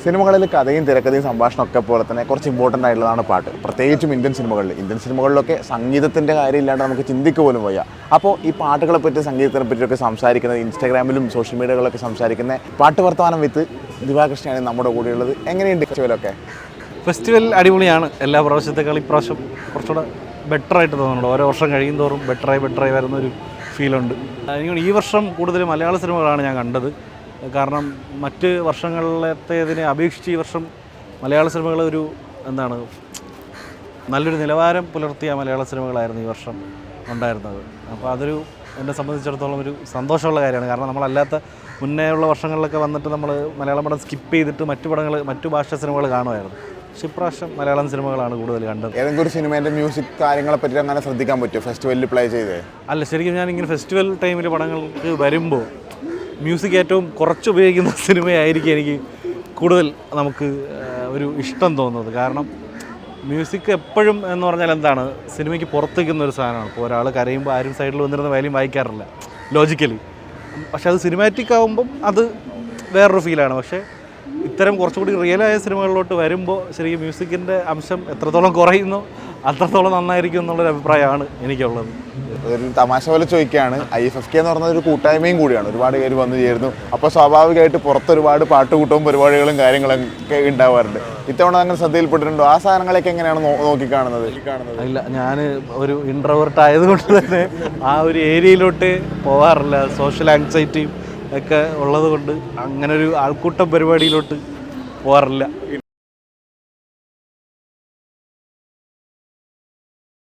സിനിമകളിൽ കഥയും തിരക്കഥയും സംഭാഷണമൊക്കെ പോലെ തന്നെ കുറച്ച് ഇമ്പോർട്ടൻ്റ് ആയിട്ടുള്ളതാണ് പാട്ട്. പ്രത്യേകിച്ചും ഇന്ത്യൻ സിനിമകളിലൊക്കെ സംഗീതത്തിൻ്റെ കാര്യം ഇല്ലാണ്ട് നമുക്ക് ചിന്തിക്കുക പോലും വയ്യ. അപ്പോൾ ഈ പാട്ടുകളെ പറ്റി സംഗീതത്തിനെ പറ്റിയൊക്കെ സംസാരിക്കുന്നത് ഇൻസ്റ്റാഗ്രാമിലും സോഷ്യൽ മീഡിയകളിലൊക്കെ സംസാരിക്കുന്ന പാട്ട് വർത്തമാനം വിത്ത് ദിവാകൃഷ്ണയാണ് നമ്മുടെ കൂടെയുള്ളത്. എങ്ങനെയുണ്ട് ഫെസ്റ്റിവലൊക്കെ? ഫെസ്റ്റിവൽ അടിപൊളിയാണ്. എല്ലാ പ്രാവശ്യത്തെക്കാളും ഇപ്രാവശ്യം കുറച്ചുകൂടെ ബെറ്ററായിട്ട് തോന്നുന്നുണ്ട്. ഓരോ വർഷം കഴിയും തോറും ബെറ്ററായി വരുന്നൊരു ഫീലുണ്ട്. എനിക്ക് ഈ വർഷം കൂടുതൽ മലയാള സിനിമകളാണ് ഞാൻ കണ്ടത്. കാരണം മറ്റ് വർഷങ്ങളിലത്തേതിനെ അപേക്ഷിച്ച് ഈ വർഷം മലയാള സിനിമകൾ നല്ലൊരു നിലവാരം പുലർത്തിയ മലയാള സിനിമകളായിരുന്നു ഈ വർഷം ഉണ്ടായിരുന്നത്. അപ്പോൾ അതൊരു എന്നെ സംബന്ധിച്ചിടത്തോളം ഒരു സന്തോഷമുള്ള കാര്യമാണ്. കാരണം നമ്മളല്ലാത്ത മുന്നേ ഉള്ള വർഷങ്ങളിലൊക്കെ വന്നിട്ട് നമ്മൾ മലയാളം പടം സ്കിപ്പ് ചെയ്തിട്ട് മറ്റു ഭാഷാ സിനിമകൾ കാണുമായിരുന്നു. പക്ഷേ ഇപ്രാവശ്യം മലയാളം സിനിമകളാണ് കൂടുതൽ കണ്ടത്. ഏതെങ്കിലും ഒരു സിനിമേൻ്റെ മ്യൂസിക് കാര്യങ്ങളെ പറ്റി അങ്ങനെ ശ്രദ്ധിക്കാൻ പറ്റുമോ ഫെസ്റ്റിവലിൽ പ്ലേ ചെയ്തേ? അല്ല, ശരിക്കും ഞാനിങ്ങനെ ഫെസ്റ്റിവൽ ടൈമിൽ പടങ്ങൾക്ക് വരുമ്പോൾ മ്യൂസിക് ഏറ്റവും കുറച്ച് ഉപയോഗിക്കുന്ന സിനിമയായിരിക്കും എനിക്ക് കൂടുതൽ നമുക്ക് ഒരു ഇഷ്ടം തോന്നുന്നത്. കാരണം മ്യൂസിക് എപ്പോഴും എന്ന് പറഞ്ഞാൽ സിനിമയ്ക്ക് പുറത്തേക്കുന്ന ഒരു സാധനമാണ്. ഇപ്പോൾ ഒരാൾ കരയുമ്പോൾ ആരും സൈഡിൽ വന്നിരുന്ന വാല്യൂം വായിക്കാറില്ല ലോജിക്കലി. പക്ഷെ അത് സിനിമാറ്റിക് ആകുമ്പം അത് വേറൊരു ഫീലാണ്. പക്ഷേ ഇത്തരം കുറച്ചുകൂടി റിയലായ സിനിമകളിലോട്ട് വരുമ്പോൾ ശരിക്കും മ്യൂസിക്കിൻ്റെ അംശം എത്രത്തോളം കുറയുന്നു അത്രത്തോളം നന്നായിരിക്കും എന്നുള്ളൊരു അഭിപ്രായമാണ് എനിക്കുള്ളത്. ഒരു തമാശ പോലെ ചോദിക്കുകയാണ്. IFFK എന്ന് പറഞ്ഞത് ഒരു കൂട്ടായ്മയും കൂടിയാണ്. ഒരുപാട് പേര് വന്നു ചേരുന്നു. അപ്പോൾ സ്വാഭാവികമായിട്ട് പുറത്തൊരുപാട് പാട്ടുകൂട്ടവും പരിപാടികളും കാര്യങ്ങളൊക്കെ ഉണ്ടാവാറുണ്ട്. ഇത്തവണ അങ്ങനെ ശ്രദ്ധയിൽപ്പെട്ടിട്ടുണ്ടോ? ആ സാധനങ്ങളൊക്കെ എങ്ങനെയാണ് നോക്കിക്കാണുന്നത്? ഇല്ല, ഞാൻ ഒരു ഇൻട്രോവേർട്ട് ആയതുകൊണ്ട് തന്നെ ആ ഒരു ഏരിയയിലോട്ട് പോകാറില്ല. സോഷ്യൽ ആങ്സൈറ്റിയും ഒക്കെ ഉള്ളത് കൊണ്ട് അങ്ങനെ ഒരു ആൾക്കൂട്ടം പരിപാടിയിലോട്ട് പോകാറില്ല.